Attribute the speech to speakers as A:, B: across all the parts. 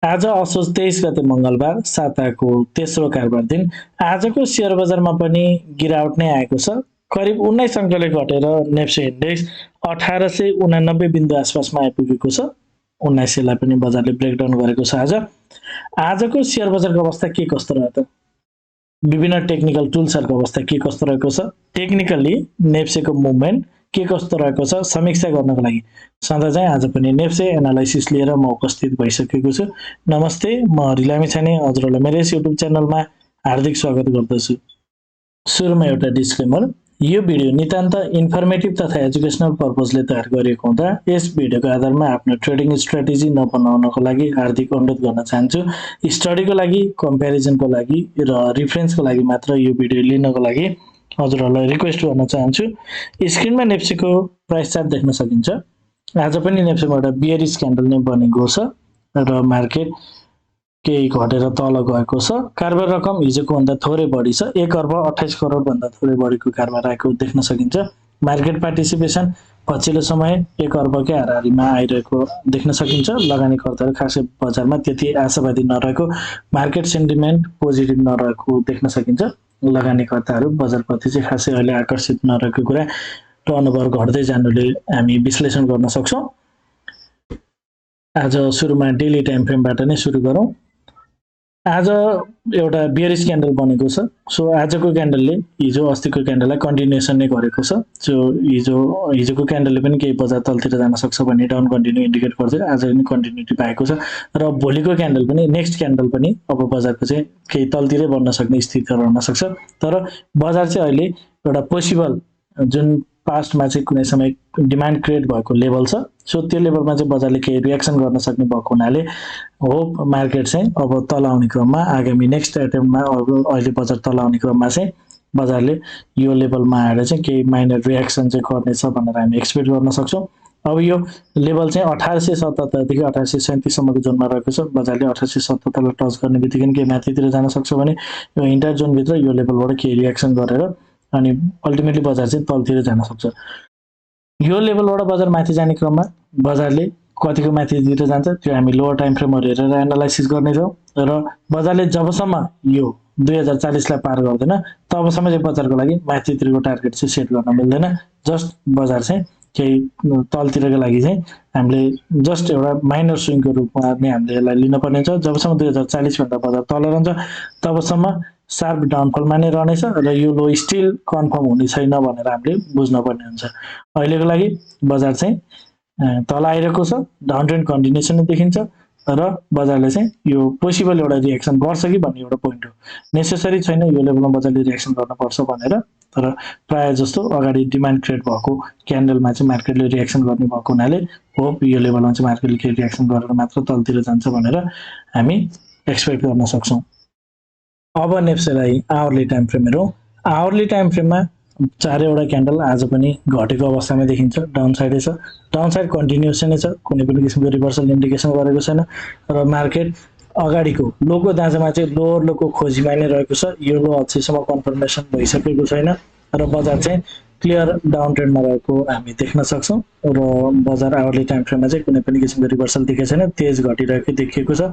A: आज असोज 23 गते मंगलबार साताको तेस्रो कारोबार दिन आजको शेयर बजारमा पनि गिरावट नै आएको छ। करिब 19 अङ्कले घटेर नेप्से इन्डेक्स 1889 बिन्दु आसपासमा आइपुगेको छ। 1900 लाई पनि बजारले ब्रेकडाउन गरेको छ आज। आजको शेयर बजारको अवस्था के कस्तो रह्यो त? विभिन्न टेक्निकल टुल्सहरूको अवस्था के कस्तो रहेको छ, टेक्निकली नेप्सेको मुभमेन्ट के कस्तो रहेको छ समीक्षा गर्नको लागि सधैँ चाहिँ आज पनि नेप्से एनालाइसिस लिएर म उपस्थित भइसकेको छु। नमस्ते, म लामिछाने हजुरहरूलाई मेरो यस युट्युब च्यानलमा हार्दिक स्वागत गर्दछु। सुरुमा एउटा डिस्क्लेमर, यो भिडियो नितान्त इन्फर्मेटिभ तथा एजुकेसनल पर्पजले तयार गरिएको हुँदा यस भिडियोको आधारमा आफ्नो ट्रेडिङ स्ट्र्याटेजी नबनाउनको लागि हार्दिक अनुरोध गर्न चाहन्छु। स्टडीको लागि, कम्प्यारिजनको लागि र रिफरेन्सको लागि मात्र यो भिडियो लिनको लागि हजुरहरूलाई रिक्वेस्ट गर्न चाहन्छु। स्क्रिनमा नेप्सेको प्राइस चार्ट देख्न सकिन्छ। आज पनि नेप्सेमा एउटा बियरिश क्यान्डल नै बनेको छ र मार्केट केही घटेर तल गएको छ। कारोबार रकम हिजोको भन्दा थोरै बढी छ। 1 अर्ब 28 करोड भन्दा थोरै बढीको कारोबार आएको देख्न सकिन्छ। मार्केट पार्टिसिपेसन पछिल्लो समय 1 अर्बकै हाराहारीमा आइरहेको देख्न सकिन्छ। लगानीकर्ताहरू खासै बजारमा त्यति आशावादी नरहेको, मार्केट सेन्टिमेन्ट पोजिटिभ नरहेको देख्न सकिन्छ। लगानीकर्ताहरू बजारप्रति चाहिँ खासै अहिले आकर्षित नरहेको कुरा टर्नओभर घट्दै जानुले हामी विश्लेषण गर्न सक्छौँ। आज सुरुमा डेली टाइम फ्रेमबाट नै सुरु गरौँ। आज एउटा बियरिश क्यान्डल बनेको छ। सो आजको क्यान्डलले हिजो अस्तिको क्यान्डललाई कन्टिन्युएसन नै गरेको छ। सो हिजोको क्यान्डलले पनि केही बजार तलतिर जान सक्छ भन्ने डाउन कन्टिन्यू इन्डिकेट गर्दै आज पनि कन्टिन्युटी पाएको छ र भोलिको क्यान्डल पनि नेक्स्ट क्यान्डल पनि अब बजारको चाहिँ केही तलतिरै बढ्न सक्ने स्थितिहरू हुन सक्छ। तर बजार चाहिँ अहिले एउटा पोसिबल जुन पास्टमा चाहिँ कुनै समय डिमान्ड क्रिएट भएको लेभल छ, सो त्यो लेभलमा चाहिँ बजारले केही रियाक्सन गर्न सक्ने भएको हुनाले होप मार्केट चाहिँ अब तल आउने क्रममा आगामी नेक्स्ट एटेम्पमा अहिले बजार तल आउने क्रममा चाहिँ बजारले यो लेभलमा आएर चाहिँ केही माइनर रियाक्सन चाहिँ गर्नेछ भनेर हामी एक्सपेक्ट गर्न सक्छौँ। अब यो लेभल चाहिँ 1877 देखि 1837 सम्मको जोनमा रहेको छ। बजारले 1877 लाई टच गर्ने बित्तिकै केही माथितिर जान सक्छ भने यो इन्टायर जोनभित्र यो लेभलबाट केही रियाक्सन गरेर अनि अल्टिमेटली बजार चाहिँ तलतिर जान सक्छ। यो लेभलबाट बजार माथि जाने क्रममा बजारले कतिको माथितिर जान्छ त्यो हामी लोवर टाइम फ्रेमहरू हेरेर एनालाइसिस गर्नेछौँ र बजारले जबसम्म यो 2040 लाई पार गर्दैन तबसम्म चाहिँ बजारको लागि माथितिरको टार्गेट चाहिँ सेट गर्न मिल्दैन। जस्ट बजार चाहिँ केही तलतिरको लागि चाहिँ हामीले जस्ट एउटा माइनर स्विङको रूपमा नै हामीले यसलाई लिनुपर्ने हुन्छ। जबसम्म 2040 भन्दा बजार तल रहन्छ तबसम्म शार्प डाउनफलमा नै रहनेछ र यो लो स्टिल कन्फर्म हुने छैन भनेर हामीले बुझ्नुपर्ने हुन्छ। अहिलेको लागि बजार चाहिँ तल आइरहेको छ, डाउन ट्रेन्ड कन्टिन्युएसन देखिन्छ र बजारले चाहिँ यो पोसिबल एउटा रियाक्सन गर्छ कि भन्ने एउटा पोइन्ट हो। नेसेसरी छैन यो लेभलमा बजारले रियाक्सन गर्नुपर्छ भनेर, तर प्रायः जस्तो अगाडि डिमान्ड क्रिएट भएको क्यान्डलमा चाहिँ मार्केटले रियाक्सन गर्ने भएको हुनाले होप यो लेभलमा चाहिँ मार्केटले केही रियाक्सन गरेर मात्र तलतिर जान्छ भनेर हामी एक्सपेक्ट गर्न सक्छौँ। अब नेप्सेलाई आवरली टाइम फ्रेम हेरौँ। आवरली टाइम फ्रेममा चारैवटा क्यान्डल आज पनि घटेको अवस्थामा देखिन्छ। डाउन साइडै छ, डाउन साइड कन्टिन्युएसनै छ, कुनै पनि किसिमको रिभर्सल इन्डिकेसन गरेको छैन र मार्केट अगाडिको लोको दाँजामा चाहिँ लोवर लोको खोजीमा नै रहेको छ। यो लो अझैसम्म कन्फर्मेसन भइसकेको छैन र बजार चाहिँ क्लियर डाउन ट्रेन्डमा रहेको हामी देख्न सक्छौँ र बजार आवरली टाइम फ्रेममा चाहिँ कुनै पनि किसिमको रिभर्सल देखेको छैन, तेज घटिरहेको देखिएको छ।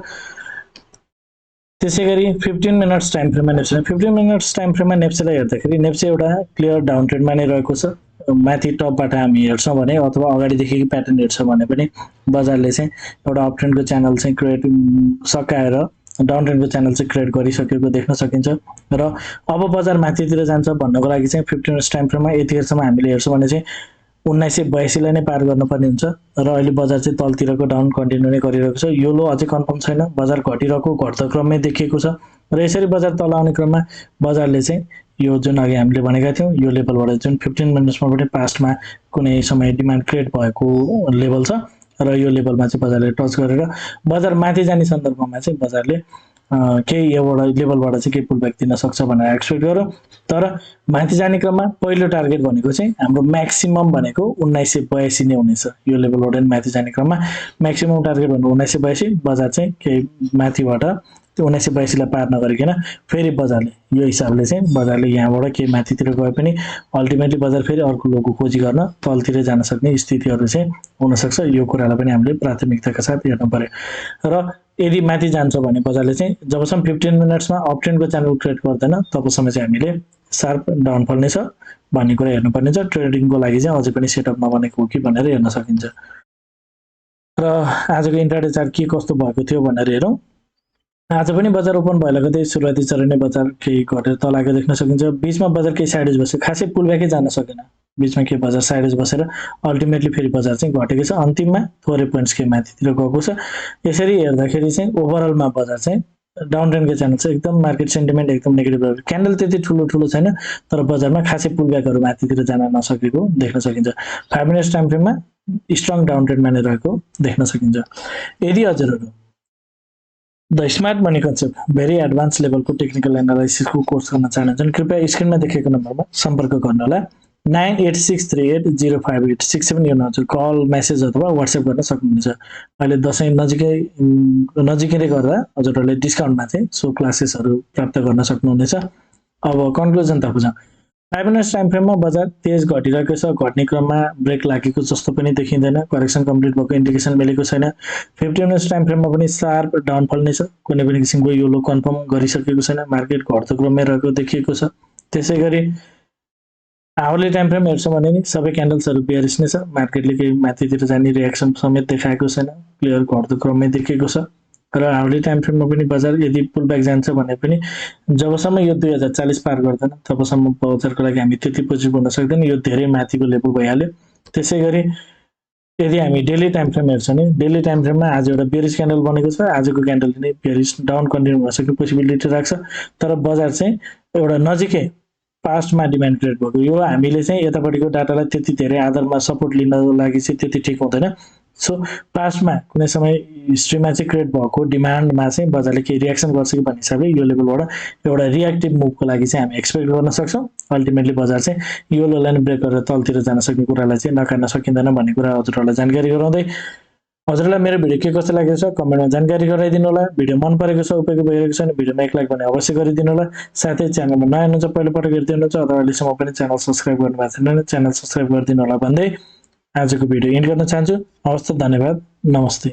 A: त्यसैगरी 15 मिनट्स टाइम फ्रेममा नेप्से 15 मिनट्स टाइम फ्रेममा नेप्सेलाई हेर्दाखेरि नेप्से एउटा क्लियर डाउन ट्रेन्डमा नै रहेको छ। माथि टपबाट हामी हेर्छौँ भने अथवा अगाडिदेखिको प्याटर्न हेर्छौँ भने पनि बजारले चाहिँ एउटा अप ट्रेन्डको च्यानल चाहिँ क्रिएट सकाएर डाउन ट्रेन्डको च्यानल चाहिँ क्रिएट गरिसकेको देख्न सकिन्छ र अब बजार माथितिर जान्छ भन्नको लागि चाहिँ 15 मिनट्स टाइम फ्रेममा यतिखेरसम्म हामीले हेर्छौँ भने चाहिँ 1982 लाई नै पार गर्नुपर्ने हुन्छ र अहिले बजार चाहिँ तलतिरको डाउन कन्टिन्यू नै गरिरहेको छ। यो लो अझै कन्फर्म छैन, बजार घटिरहेको घट्दो क्रममै देखिएको छ र यसरी बजार तल आउने क्रममा बजारले चाहिँ यो जुन अघि हामीले भनेका थियौँ यो लेभलबाट जुन 15 मिनट्समा पनि पास्टमा कुनै समय डिमान्ड क्रिएट भएको लेभल छ र यो लेभलमा चाहिँ बजारले टच गरेर बजार माथि जाने सन्दर्भमा चाहिँ बजारले केही एउटा लेभलबाट चाहिँ केही पुलब्याक दिन सक्छ भनेर एक्सपेक्ट गरौँ। तर माथि जाने क्रममा पहिलो टार्गेट भनेको चाहिँ हाम्रो म्याक्सिमम भनेको 1982 नै हुनेछ। यो लेभलबाट माथि जाने क्रममा म्याक्सिमम टार्गेट भनेको 1982, बजार चाहिँ केही माथिबाट त्यो 1982 लाई पार नगरिकन फेरि बजारले यो हिसाबले चाहिँ बजारले यहाँबाट केही माथितिर गए पनि अल्टिमेटली बजार फेरि अर्को लोको खोजी गर्न तलतिर जान सक्ने स्थितिहरू चाहिँ हुन सक्छ। यो कुरालाई पनि हामीले प्राथमिकताका साथ हेर्नु पर्यो र यदि माथि जान्छ भने बजारले चाहिँ जबसम्म 15 मिनट्समा अप ट्रेन्डको च्यानल क्रिएट गर्दैन तबसम्म चाहिँ हामीले शार्प डाउनफल नै छ भन्ने कुरा हेर्नुपर्ने छ। ट्रेडिङको लागि चाहिँ अझै पनि सेटअप नबनेको हो कि भनेर हेर्न सकिन्छ। र आजको इन्ट्राडे चार्ट के कस्तो भएको थियो भनेर हेरौँ। आज पनि बजार ओपन भएर गर्दै सुरुवाती चरणै बजार केही घटेर तल आएको देख्न सकिन्छ। बीचमा बजार केही साइडेज बस्यो, खासै पुलब्याकै जान सकेन। बीचमा के बजार साइडेज बसेर अल्टिमेटली फेरि बजार चाहिँ घटेको छ। अन्तिममा थोरै पोइन्ट्स के माथितिर गएको छ। यसरी हेर्दाखेरि चाहिँ ओभरअलमा बजार चाहिँ डाउन ट्रेन्डको च्यानल छ। एकदम मार्केट सेन्टिमेन्ट एकदम नेगेटिभ रहेको, क्यान्डल त्यति ठुलो छैन, तर बजारमा खासै पुलब्याकहरू माथितिर जान नसकेको देख्न सकिन्छ। 5 मिनट्स टाइम फ्रेममा स्ट्रङ डाउन ट्रेन्डमा नै रहेको देख्न सकिन्छ। यदि हजुरहरू the smart money concept very advance लेभलको टेक्निकल एनालाइसिसको कोर्स गर्न चाहन्छन् कृपया स्क्रिनमा देखेको नम्बरमा सम्पर्क गर्नुहोला। 9863805867 यो हजुर कल मेसेज अथवा व्हाट्सएप गर्न सक्नुहुन्छ। अहिले दसैँ नजिकै गर्दा हजुरहरूले डिस्काउन्टमा चाहिँ सो क्लासेसहरू प्राप्त गर्न सक्नुहुनेछ। अब कन्क्लुजन त बुझौँ। 5 मिनट्स टाइम फ्रेममा बजार तेज घटिरहेको छ। घट्ने क्रममा ब्रेक लागेको जस्तो पनि देखिँदैन। करेक्सन कम्प्लिट भएको इन्डिकेसन मिलेको छैन। 15 मिनट्स टाइम फ्रेममा पनि शार्प डाउनफल नै छ। कुनै पनि किसिमको यो लो कन्फर्म गरिसकेको छैन। मार्केट घट्दो क्रममै रहेको देखिएको छ। त्यसै गरी आवरली टाइम फ्रेम हेर्छौँ भने नि सबै क्यान्डल्सहरू बेयरिस नै छ। मार्केटले केही माथितिर जाने रियाक्सन समेत देखाएको छैन। क्लियर घट्दो क्रममै देखिएको छ। र आवरली टाइम फ्रेममा पनि बजार यदि पुल ब्याक जान्छ भने पनि जबसम्म यो 2040 पार गर्दैन तबसम्म बजारको लागि हामी त्यति पोजिटिभ हुन सक्दैन। यो धेरै माथिको लेभल भइहाल्यो। त्यसै गरी यदि हामी डेली टाइम फ्रेम हेर्छौँ भने डेली टाइम फ्रेममा आज एउटा बेरिस क्यान्डल बनेको छ। आजको क्यान्डलले नै बेरिस डाउन कन्टिन्यू हुन सक्ने पोसिबिलिटी राख्छ। तर बजार चाहिँ एउटा नजिकै पास्टमा डिमान्ड क्रिएट भएको, यो हामीले चाहिँ यतापट्टिको डाटालाई त्यति धेरै आधारमा सपोर्ट लिन लागि चाहिँ त्यति ठिक हुँदैन। सो पास्टमा कुनै समय हिस्ट्रीमा चाहिँ क्रिएट भएको डिमान्डमा चाहिँ बजारले केही रियाक्सन गर्छ कि भन्ने हिसाबले यो लेभलबाट एउटा रियाक्टिभ मुभको लागि चाहिँ हामी एक्सपेक्ट गर्न सक्छौँ। अल्टिमेटली बजार चाहिँ यो लोलाई नै ब्रेक गरेर तलतिर जान सक्ने कुरालाई चाहिँ नकार्न सकिँदैन भन्ने कुरा हजुरहरूलाई जानकारी गराउँदै हजुरलाई मेरो भिडियो के कस्तो लागेको छ कमेन्टमा जानकारी गराइदिनु होला। भिडियो मन परेको छ, उपयोगी भइरहेको छ भने भिडियोमा एक लाइक भने अवश्य गरिदिनु होला। साथै च्यानलमा नयाँ हुनुहुन्छ पहिलोपटक हेर्दै हुनुहुन्छ अथवा अहिलेसम्म पनि च्यानल सब्सक्राइब गर्नुभएको छैन भने च्यानल सब्सक्राइब गरिदिनु होला भन्दै आजको भिडियो एन्ड गर्न चाहन्छु। हवस् त, धन्यवाद, नमस्ते।